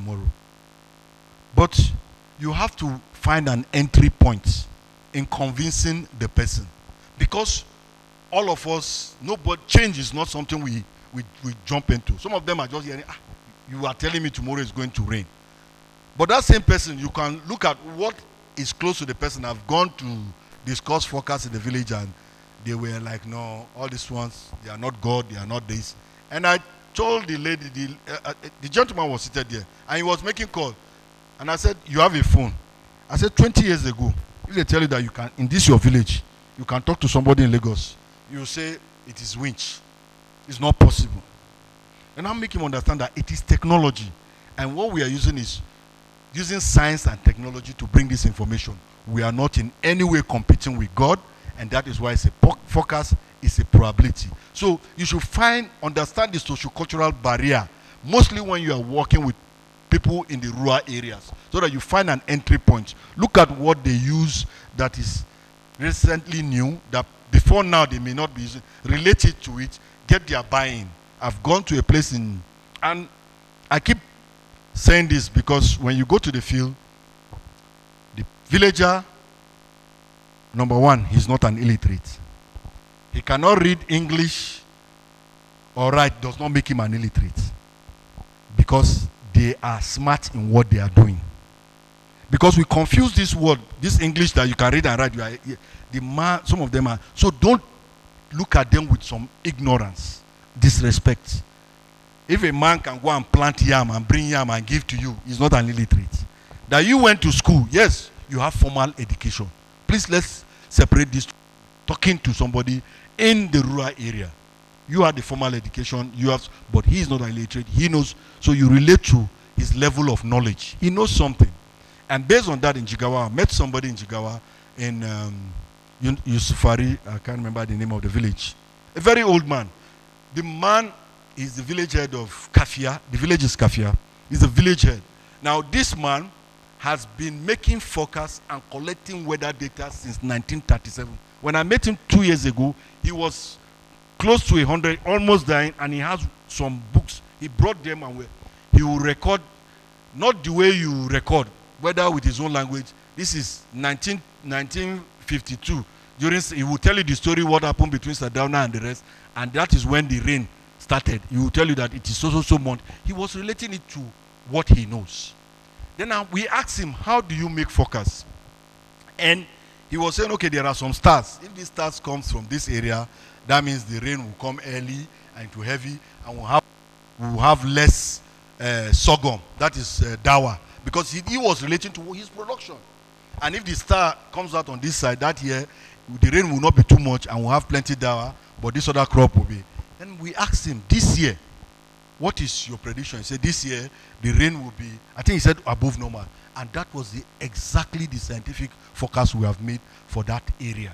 tomorrow. But you have to find an entry point in convincing the person. Because all of us, nobody, change is not something we jump into. Some of them are just hearing, you are telling me tomorrow is going to rain. But that same person, you can look at what is close to the person. I've gone to discuss forecast in the village and they were like, no, all these ones, they are not God, they are not this. And I told the lady, the gentleman was seated there and he was making call. And I said, you have a phone. I said, 20 years ago, if they tell you that you can, in this your village, you can talk to somebody in Lagos, you say it is winch. It's not possible. And I make him understand that it is technology. And what we are using is using science and technology to bring this information. We are not in any way competing with God, and that is why it's a forecast, it's a probability. So you should understand the socio-cultural barrier, mostly when you are working with people in the rural areas, so that you find an entry point. Look at what they use that is recently new, that before now they may not be using. Relate it to it, get their buy-in. I've gone to a place and I keep saying this because when you go to the field, the villager, number one, he's not an illiterate. He cannot read English or write, does not make him an illiterate. Because they are smart in what they are doing. Because we confuse this word, this English that you can read and write, some of them are. So don't look at them with some ignorance, disrespect. If a man can go and plant yam and bring yam and give to you, he's not an illiterate. That you went to school, yes, you have formal education. Please let's separate this. Talking to somebody in the rural area. You have the formal education, but he is not an illiterate. He knows, so you relate to his level of knowledge. He knows something. And based on that in Jigawa, I met somebody in Jigawa in Yusufari, I can't remember the name of the village. A very old man. The man is the village head of Kafia. The village is Kafia. He's a village head. Now this man has been making forecasts and collecting weather data since 1937. When I met him 2 years ago, he was close to 100, almost dying, and he has some books. He brought them and he will record, not the way you record, whether with his own language. This is 1952. He will tell you the story, what happened between Sardauna and the rest, and that is when the rain started. He will tell you that it is so month. He was relating it to what he knows. Then we asked him, how do you make forecasts? And he was saying, okay, there are some stars. If these stars comes from this area, that means the rain will come early and to heavy, and we'll have less sorghum. That is dawa. Because he was relating to his production. And if the star comes out on this side, that year, the rain will not be too much and we'll have plenty dawa, but this other crop will be. And we asked him, this year, what is your prediction? He said, this year, the rain will be, I think he said above normal. And that was exactly the scientific forecast we have made for that area.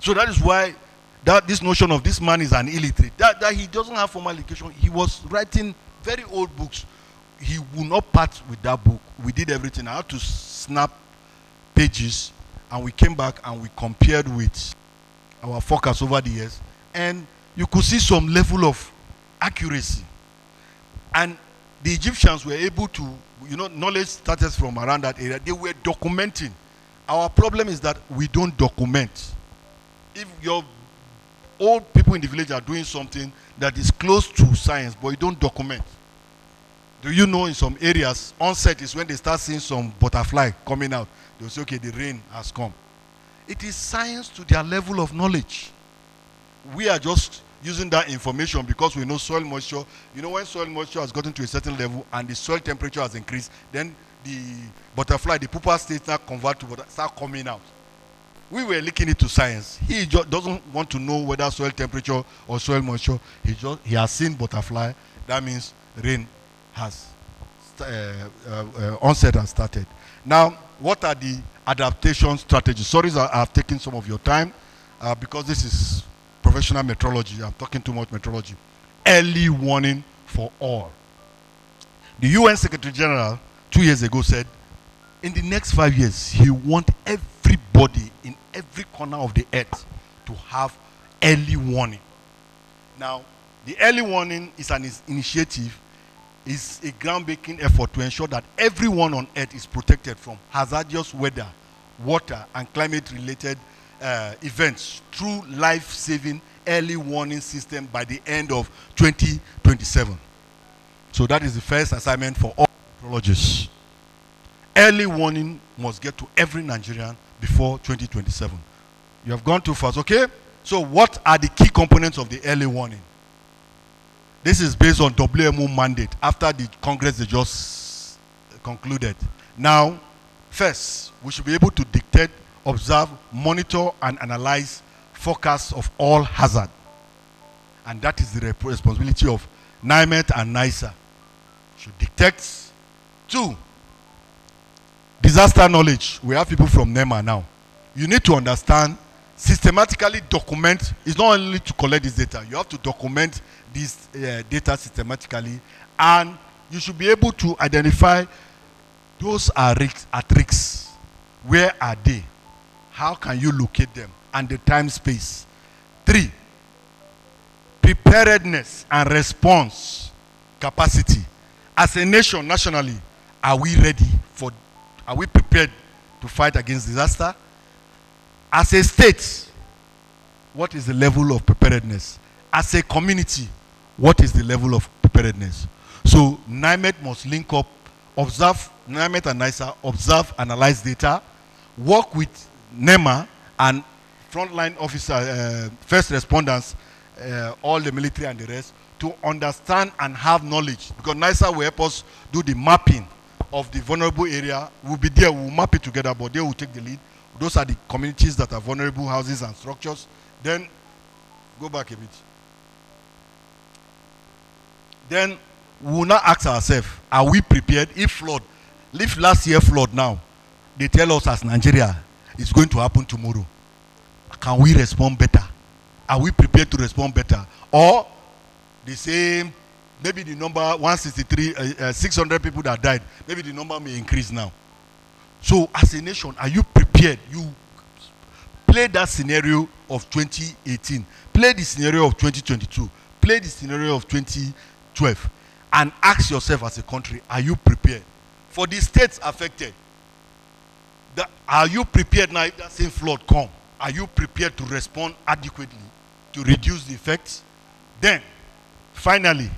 So that is why this notion of this man is an illiterate, that he doesn't have formal education. He was writing very old books. He will not part with that book. We did everything. I had to snap pages, and we came back and we compared with our forecast over the years, and you could see some level of accuracy. And the Egyptians were able to, knowledge started from around that area. They were documenting. Our problem is that we don't document. If your old people in the village are doing something that is close to science, but you don't document. Do you know in some areas, onset is when they start seeing some butterfly coming out. They'll say, okay, the rain has come. It is science to their level of knowledge. We are just using that information because we know soil moisture. When soil moisture has gotten to a certain level and the soil temperature has increased, then the butterfly, the pupa states now convert to start coming out. We were linking it to science. He just doesn't want to know whether soil temperature or soil moisture. He has seen butterfly. That means rain has onset has started. Now, what are the adaptation strategies? Sorry, I've taken some of your time because this is professional meteorology. I'm talking too much meteorology. Early warning for all. The UN Secretary General 2 years ago said, in the next 5 years, he wants everybody in every corner of the earth to have early warning. Now, the early warning is an initiative. is a groundbreaking effort to ensure that everyone on earth is protected from hazardous weather, water, and climate-related events through life-saving early warning system by the end of 2027. So that is the first assignment for all meteorologists. Early warning must get to every Nigerian before 2027. You have gone too fast, okay? So what are the key components of the early warning? This is based on WMO mandate after the Congress they just concluded. Now, first, we should be able to detect, observe, monitor, and analyze forecasts of all hazard. And that is the responsibility of NIMET and NISA. Should detect. 2, disaster knowledge. We have people from NEMA now. You need to understand, systematically document. It's not only to collect this data. You have to document this data systematically, and you should be able to identify those are at risk. Where are they? How can you locate them? And the time space. 3, preparedness and response capacity. As a nation, nationally, are we ready for, are we prepared to fight against disaster? As a state, what is the level of preparedness? As a community, what is the level of preparedness? So NIMET must link up, observe, NIMET and NISA, observe, analyze data, work with NEMA and frontline officer, first responders, all the military and the rest, to understand and have knowledge. Because NISA will help us do the mapping of the vulnerable area. We'll be there, we'll map it together, but they will take the lead. Those are the communities that are vulnerable, houses and structures. Then, go back a bit. Then, we will now ask ourselves, are we prepared if flood, if last year flood now, they tell us as Nigeria, it's going to happen tomorrow. Can we respond better? Are we prepared to respond better? Or, the same, maybe the number 163, 600 people that died, maybe the number may increase now. So as a nation, are you prepared? You play that scenario of 2018, play the scenario of 2022, play the scenario of 2012, and ask yourself as a country, are you prepared? For the states affected, are you prepared now if that same flood comes? Are you prepared to respond adequately to reduce the effects? Then, finally,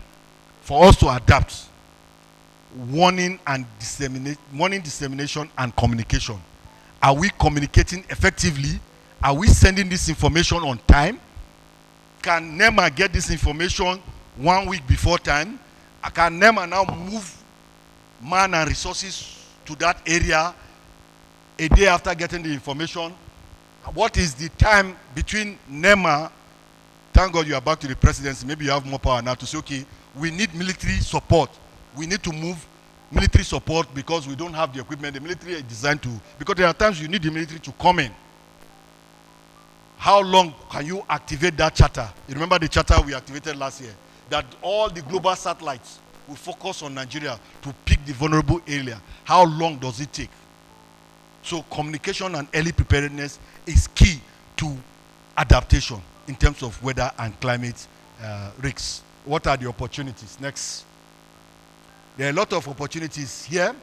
for us to adapt, warning, dissemination, and communication. Are we communicating effectively? Are we sending this information on time? Can NEMA get this information 1 week before time? Can NEMA now move man and resources to that area a day after getting the information? What is the time between NEMA? Thank God you are back to the presidency. Maybe you have more power now to say, okay, we need military support. We need to move military support because we don't have the equipment. The military is designed to, because there are times you need the military to come in. How long can you activate that charter? You remember the charter we activated last year? That all the global satellites will focus on Nigeria to pick the vulnerable area. How long does it take? So communication and early preparedness is key to adaptation in terms of weather and climate risks. What are the opportunities? Next. There are a lot of opportunities here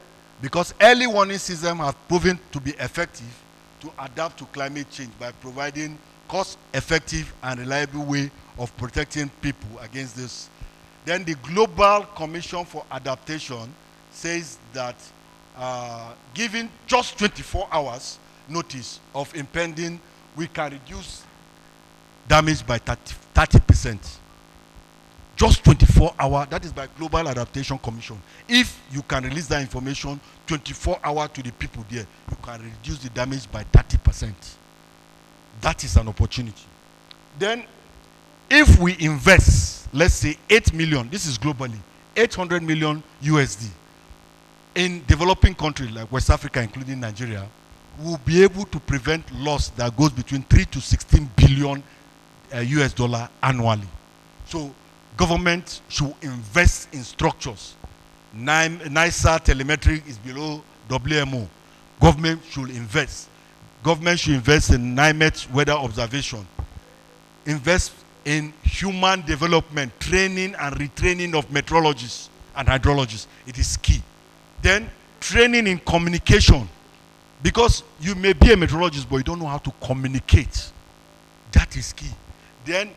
because early warning systems have proven to be effective to adapt to climate change by providing cost-effective and reliable way of protecting people against this. Then the Global Commission for Adaptation says that given just 24 hours notice of impending, we can reduce damage by 30%. Just 24 hours, that is by Global Adaptation Commission. If you can release that information 24 hours to the people there, you can reduce the damage by 30%. That is an opportunity. Then, if we invest, let's say 8 million, this is globally, 800 million USD in developing countries like West Africa, including Nigeria, we'll be able to prevent loss that goes between 3 to 16 billion US dollar annually. So, government should invest in structures. NISA telemetry is below WMO. Government should invest. Government should invest in NIMET weather observation. Invest in human development, training and retraining of meteorologists and hydrologists. It is key. Then training in communication, because you may be a meteorologist but you don't know how to communicate. That is key. Then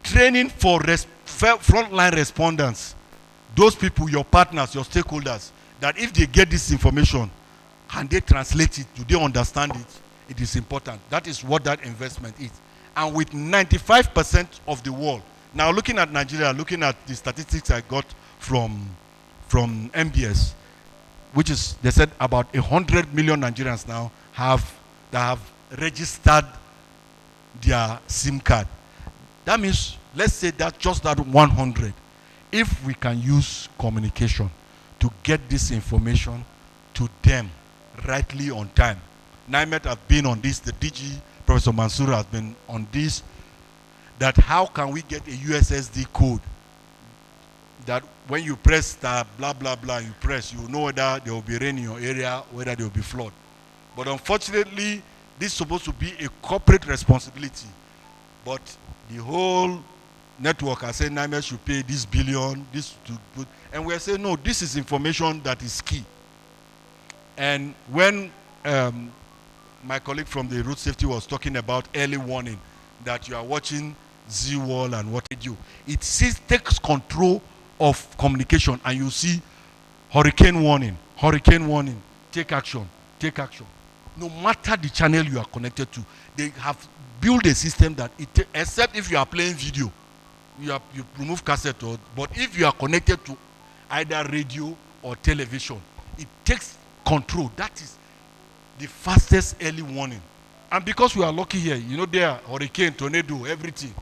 training for frontline responders, those people, your partners, your stakeholders, that if they get this information, can they translate it? Do they understand it? It is important. That is what that investment is. And with 95% of the world, now looking at Nigeria, looking at the statistics I got from MBS, which is, they said about 100 million Nigerians now have registered their SIM card. That means, let's say that just that 100, if we can use communication to get this information to them rightly on time. NIMET has been on this, the DG, Professor Mansour has been on this, that how can we get a USSD code that when you press star, blah, blah, blah, you press, you know whether there will be rain in your area, whether there will be flood. But unfortunately, this is supposed to be a corporate responsibility. But the whole network has said NIMET should pay this billion, this to put, and we are saying, no, this is information that is key. And when my colleague from the road safety was talking about early warning, that you are watching Z-Wall and what it do, it takes control of communication, and you see hurricane warning, take action. No matter the channel you are connected to, they have built a system that except if you are playing video, you remove cassette, but if you are connected to either radio or television, it takes control. That is the fastest early warning. And because we are lucky here, there are hurricane, tornado, everything.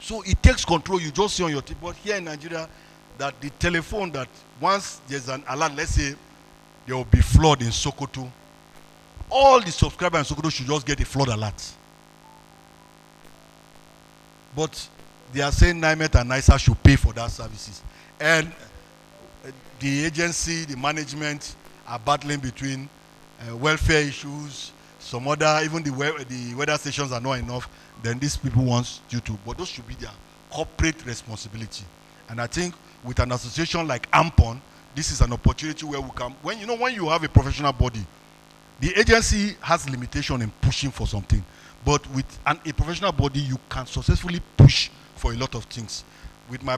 So it takes control. You just see on your TV. But here in Nigeria, that the telephone, that once there's an alert, let's say there will be flood in Sokoto, all the subscribers in Sokoto should just get a flood alert. But they are saying NIMET and NISA should pay for that services. And the agency, the management are battling between welfare issues, some other, even the weather stations are not enough, then these people want you to, but those should be their corporate responsibility. And I think with an association like AMPON, this is an opportunity where we can, when you have a professional body, the agency has limitation in pushing for something, but with a professional body, you can successfully push for a lot of things. With my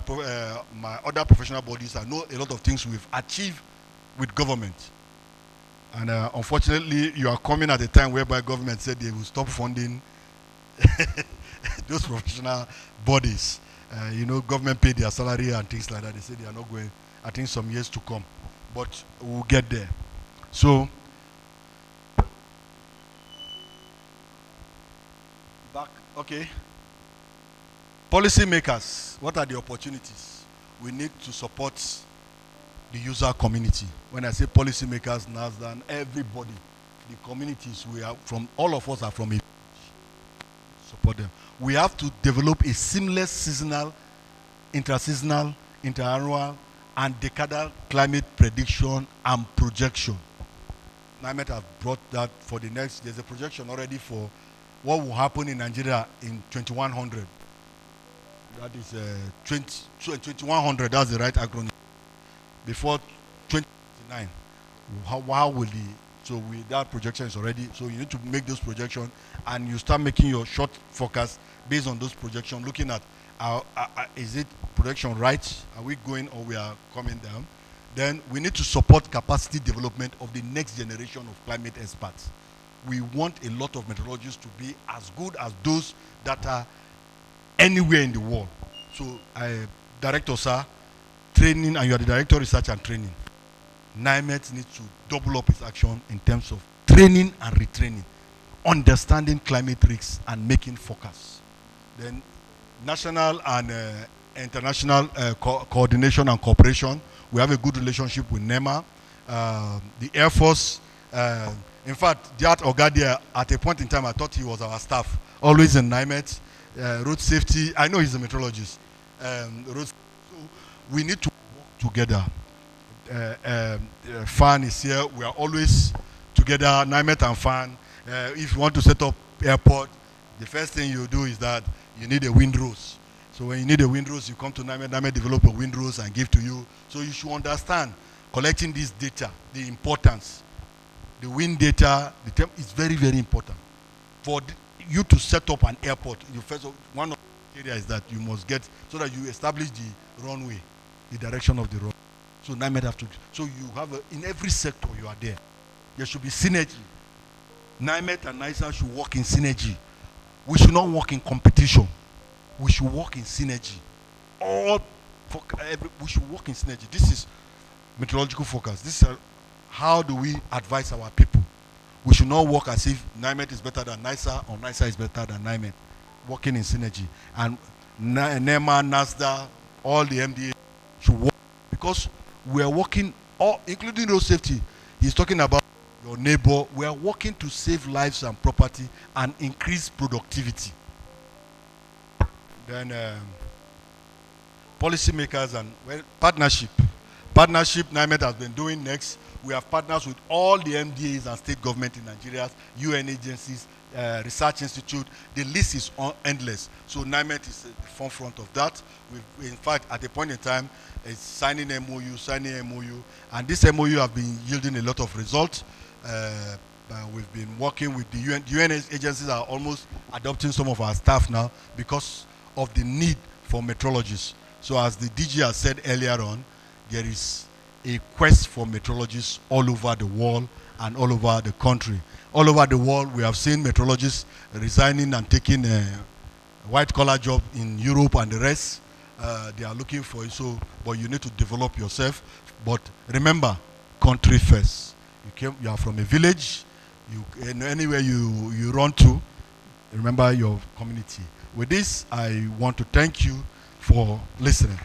other professional bodies, I know a lot of things we've achieved with government. And unfortunately, you are coming at a time whereby government said they will stop funding those professional bodies. Government paid their salary and things like that. They said they are not going, I think, some years to come. But we'll get there. So, back, okay. Policymakers, what are the opportunities? We need to support the user community. When I say policymakers, NASDAQ, everybody, the communities we are from, all of us are from a support them. We have to develop a seamless seasonal, interseasonal, interannual, and decadal climate prediction and projection. NIMET have brought that for the next, there's a projection already for what will happen in Nigeria in 2100. That is 2100, that's the right acronym. Before 2029, how will that projection is already, so you need to make those projections, and you start making your short forecast based on those projections, looking at is it projection right? Are we going or we are coming down? Then we need to support capacity development of the next generation of climate experts. We want a lot of meteorologists to be as good as those that are anywhere in the world. So, Director, sir, training, and you are the Director of Research and Training. NIMET needs to double up its action in terms of training and retraining, understanding climate risks and making forecasts. Then national and international coordination and cooperation. We have a good relationship with NEMA. The Air Force, in fact, Diat Ogadia, at a point in time, I thought he was our staff, always in NIMET. Road safety, I know he's a meteorologist. So we need to work together. FAN is here. We are always together, NIMET and FAN. If you want to set up airport, the first thing you do is that you need a windrows. So when you need a windrows, you come to NIMET. NIMET develop a windrows and give to you. So you should understand collecting this data, the importance. The wind data, is very, very important. For you to set up an airport, one of the areas is that you must get, so that you establish the runway, the direction of the road. So NIMET have to, so you have in every sector you are there. There should be synergy. NIMET and NISA should work in synergy. We should not work in competition. We should work in synergy. We should work in synergy. This is meteorological focus. This is how do we advise our people. We should not work as if NIMET is better than NISA or NISA is better than NIMET. Working in synergy. And NEMA, NASDA, all the MDA should work, because we are working, all, including road safety. He's talking about your neighbor. We are working to save lives and property and increase productivity. Then policymakers and partnership. Partnership NIMET has been doing next. We have partners with all the MDAs and state government in Nigeria, UN agencies, research institute. The list is endless. So NIMET is at the forefront of that. In fact, at a point in time, it's signing MOU, and this MOU have been yielding a lot of results. We've been working with the UN agencies are almost adopting some of our staff now because of the need for meteorologists. So as the DG has said earlier on, there is a quest for meteorologists all over the world and all over the country. All over the world, we have seen meteorologists resigning and taking a white-collar job in Europe and the rest. They are looking for it, but you need to develop yourself. But remember, country first. You are from a village. Anywhere you run to, remember your community. With this, I want to thank you for listening.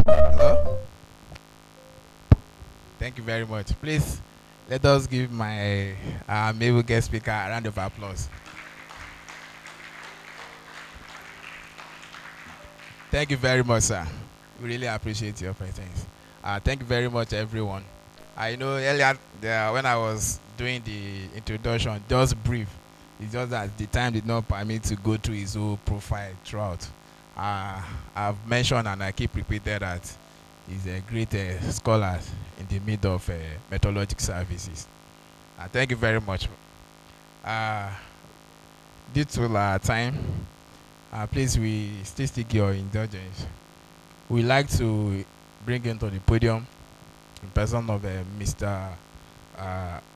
Hello? Thank you very much. Please let us give my maybe guest speaker a round of applause. Thank you very much, sir. We really appreciate your presence. Thank you very much, everyone. I know earlier when I was doing the introduction, just brief. It's just that the time did not permit to go through his whole profile throughout. I've mentioned and I keep repeating that he's a great scholar in the middle of meteorological services. Thank you very much. Due to our time, please we still seek your indulgence. We like to bring into the podium in person of Mr.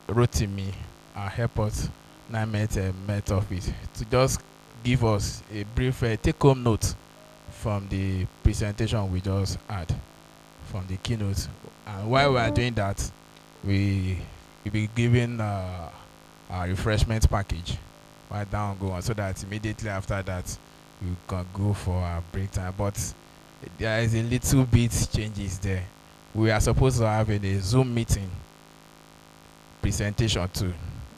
Rotimi, our airport NIMET Met Office, to just give us a brief take-home note from the presentation we just had, from the keynote. And while we are doing that, we will be giving a refreshment package right down go on, so that immediately after that we can go for our break time. But there is a little bit changes there. We are supposed to have a Zoom meeting presentation too,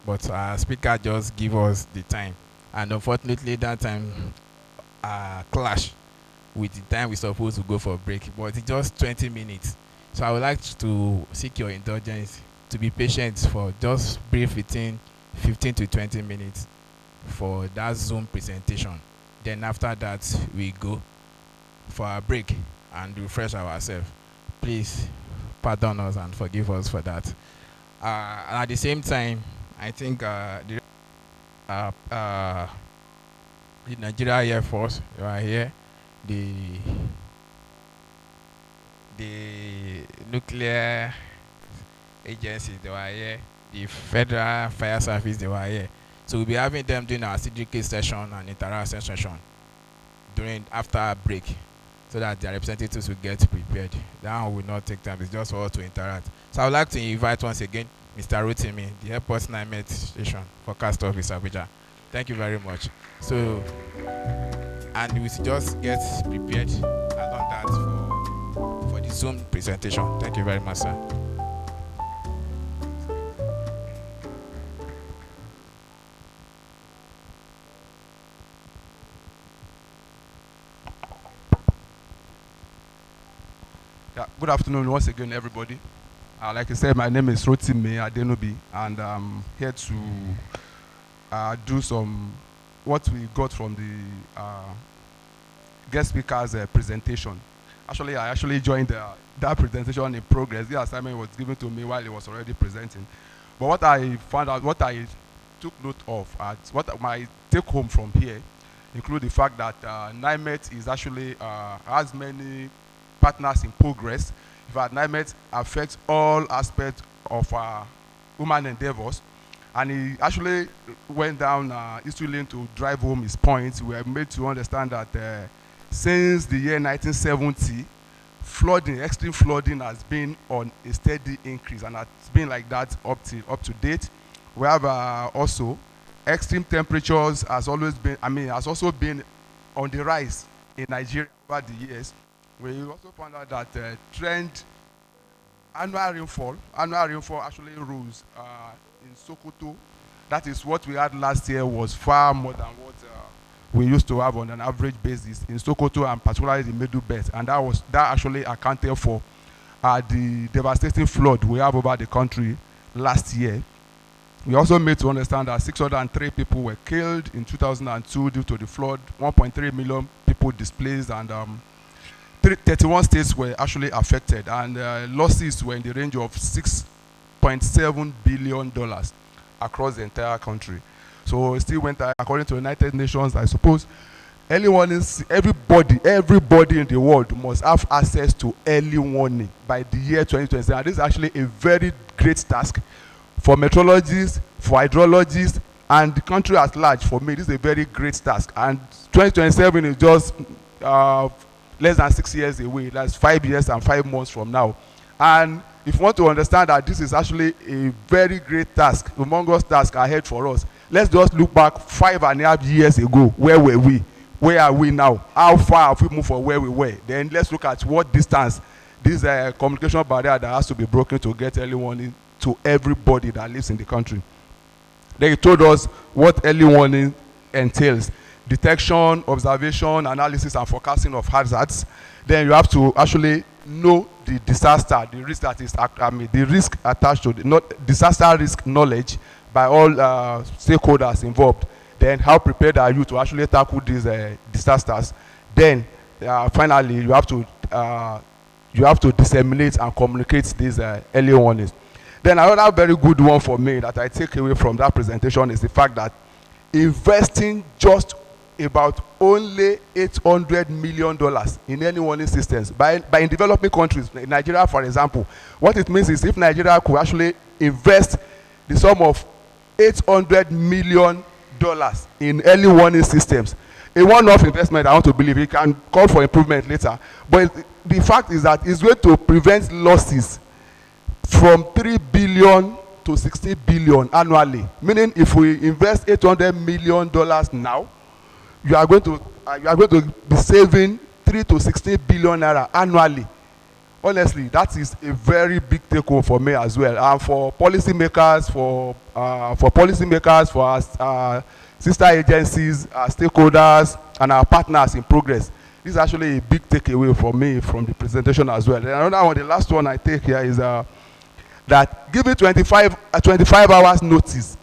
but our speaker just give us the time, and unfortunately that time clash with the time we're supposed to go for a break, but it's just 20 minutes. So I would like to seek your indulgence to be patient for just brief within 15 to 20 minutes for that Zoom presentation. Then after that we go for a break and refresh ourselves. Please pardon us and forgive us for that. And at the same time, I think the Nigeria Air Force, you are here, the nuclear agency, they were here, the Federal Fire Service, they were here. So we'll be having them doing our syndicate session and interaction session after our break, so that their representatives will get prepared. That one will not take time, it's just for us to interact. So I would like to invite once again Mr. Rotimi, the Airport NIMET Station Forecast Office Abuja. Thank you very much. So, and we should just get prepared along that for the Zoom presentation. Thank you very much, sir. Yeah, good afternoon once again, everybody. Like I said, my name is Rotimi Adenobi, and I'm here to do some what we got from the guest speaker's presentation. Actually, I actually joined that presentation in progress. The assignment was given to me while he was already presenting. But what I found out, what I took note of, what my take home from here, include the fact that NIMET is actually has many partners in progress. In fact, NIMET affects all aspects of human endeavors, and he actually went down history lane to drive home his points. We are made to understand that since the year 1970, flooding, extreme flooding, has been on a steady increase, and it's been like that up to date. We have also extreme temperatures has always been, has also been on the rise in Nigeria over the years. We also found out that trend annual rainfall actually rose in Sokoto. That is what we had last year was far more than what we used to have on an average basis in Sokoto, and particularly the Middle Belt, and that actually accounted for the devastating flood we have over the country last year. We also made to understand that 603 people were killed in 2002 due to the flood, 1.3 million people displaced, and 31 states were actually affected, and losses were in the range of $6.7 billion across the entire country. So it still went according to the United Nations, I suppose. Early warning, everybody in the world must have access to early warning by the year 2027. And this is actually a very great task for meteorologists, for hydrologists, and the country at large. For me, this is a very great task. And 2027 is just less than 6 years away. That's 5 years and 5 months from now. And if you want to understand that this is actually a very great task, humongous task ahead for us, let's just look back 5.5 years ago. Where were we? Where are we now? How far have we moved from where we were? Then let's look at what distance this communication barrier that has to be broken to get early warning to everybody that lives in the country. They told us what early warning entails: detection, observation, analysis, and forecasting of hazards. Then you have to actually know the disaster, the risk that is, the risk attached to the disaster risk knowledge by all stakeholders involved. Then how prepared are you to actually tackle these disasters? Then finally, you have to disseminate and communicate these early warnings. Then another very good one for me that I take away from that presentation is the fact that investing just about only $800 million in early warning systems by in developing countries, in Nigeria, for example. What it means is if Nigeria could actually invest the sum of $800 million in early warning systems, a one-off investment, I want to believe it can call for improvement later. But the fact is that it's going to prevent losses from 3 billion to 16 billion annually. Meaning, if we invest $800 million now, you are going to be saving 3 to 16 billion naira annually. Honestly, that is a very big take home for me as well, and for policymakers, for our sister agencies, our stakeholders, and our partners in progress. This is actually a big takeaway for me from the presentation as well. And another one, the last one I take here is that giving 25 hours notice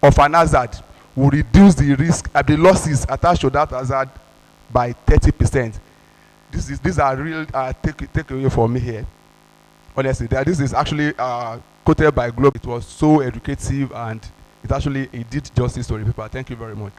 of an hazard will reduce the risk and the losses attached to that hazard by 30%. These are real takeaway for me here. Honestly, this is actually quoted by Globe. It was so educative, and it did justice to the paper. Thank you very much.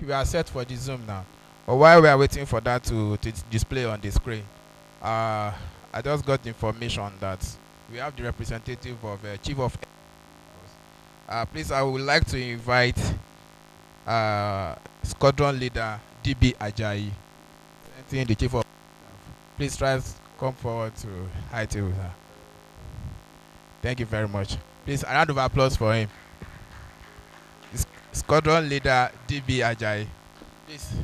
we are set for the Zoom now. But while we are waiting for that to display on the screen, uh, I just got information that we have the representative of Chief of. Please, I would like to invite Squadron Leader DB Ajayi, the Chief of. Please try to come forward to high table. Thank you very much. Please, a round of applause for him. Squadron Leader DB Ajayi. Please sit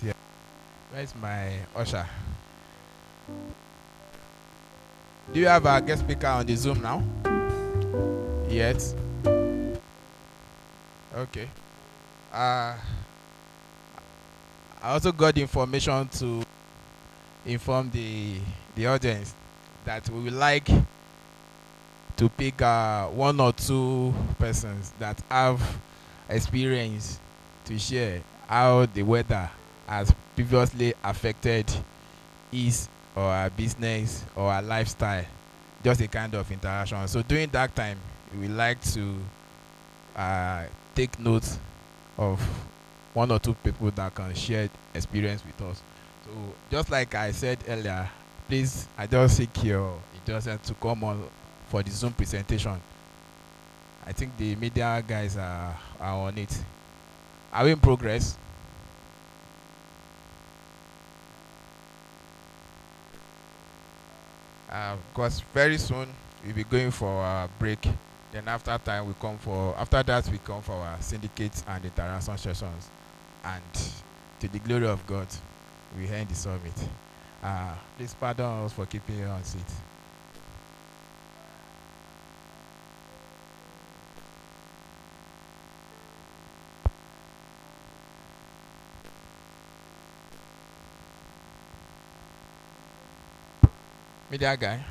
here. Where's my usher? Do you have a guest speaker on the Zoom now? Yet? Okay. I also got information to inform the audience that we would like to pick one or two persons that have experience to share how the weather has previously affected his or our business or our lifestyle, just a kind of interaction. So during that time, we like to take note of one or two people that can share experience with us. So just like I said earlier, please, I just seek your interest to come on for the Zoom presentation. I think the media guys are on it. Are we in progress? Because very soon we'll be going for a break. Then after that we come for our syndicates and interaction sessions. And to the glory of God, we end the summit. Please pardon us for keeping you on seat. Media guy.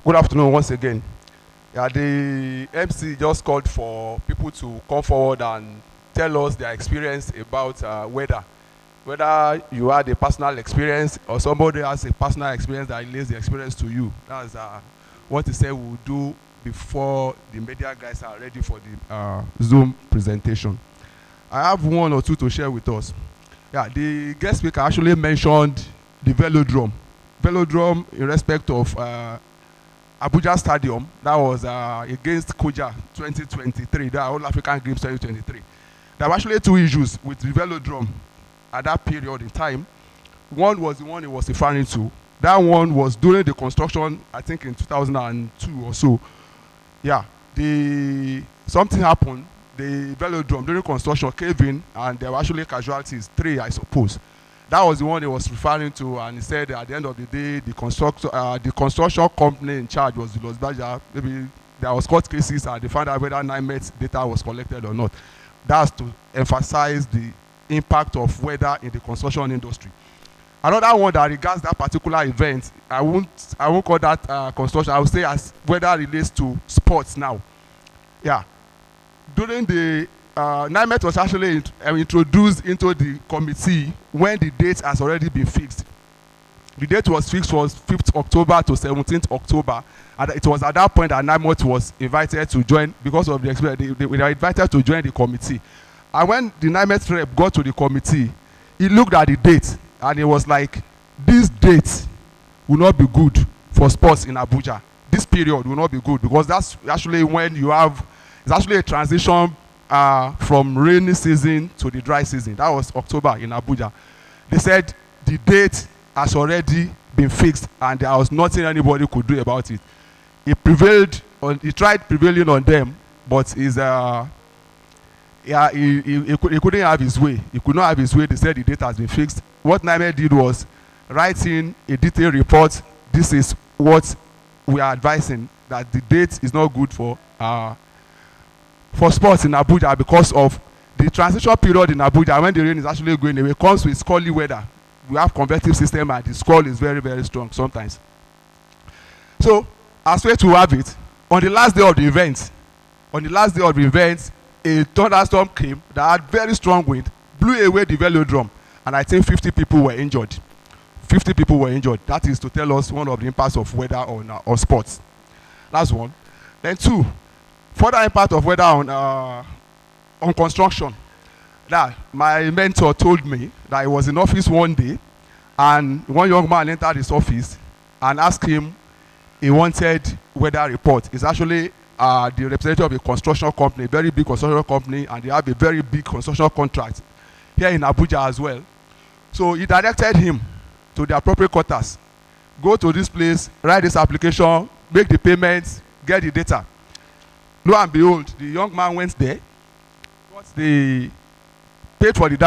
Good afternoon once again. The MC just called for people to come forward and tell us their experience about weather. Whether you had a personal experience or somebody has a personal experience that relates the experience to you. That's what he said we'll do before the media guys are ready for the Zoom presentation. I have one or two to share with us. The guest speaker actually mentioned the velodrome. Velodrome in respect of Abuja Stadium. That was against Koja 2023, the All African Games 2023. There were actually two issues with the velodrome at that period in time. One was the one he was referring to. That one was during the construction, I think in 2002 or so. Something happened. The velodrome during construction caved in, and there were actually casualties, 3, I suppose. That was the one he was referring to, and he said at the end of the day, the construction company in charge was the Los Baja. Maybe there was court cases, and they found out whether NIMET data was collected or not. That's to emphasize the impact of weather in the construction industry. Another one that regards that particular event, I won't call that construction. I would say as weather relates to sports now. During the NIMET was actually introduced into the committee when the date has already been fixed. The date was fixed was 5th October to 17th October, and it was at that point that NIMET was invited to join because of the experience. They were invited to join the committee. And when the NIMET rep got to the committee, he looked at the date and he was like, this date will not be good for sports in Abuja. This period will not be good because that's actually when you have, it's actually a transition from rainy season to the dry season. That was October in Abuja. They said the date has already been fixed and there was nothing anybody could do about it. He tried prevailing on them, but he couldn't have his way. He could not have his way. They said the date has been fixed. What NIMET did was write in a detailed report. This is what we are advising, that the date is not good for sports in Abuja because of the transition period in Abuja when the rain is actually going away. It comes with squally weather. We have convective system and the squall is very, very strong sometimes. So, as way to have it, on the last day of the event, a thunderstorm came that had very strong wind, blew away the velodrome, and I think 50 people were injured. 50 people were injured. That is to tell us one of the impacts of weather on sports. That's one. Then two, Further impact of weather on construction. That my mentor told me that he was in office one day, and one young man entered his office and asked him he wanted weather report. It's actually the representative of a construction company, a very big construction company, and they have a very big construction contract here in Abuja as well. So he directed him to the appropriate quarters. Go to this place, write this application, make the payments, get the data. Lo and behold, the young man went there, got the paid for the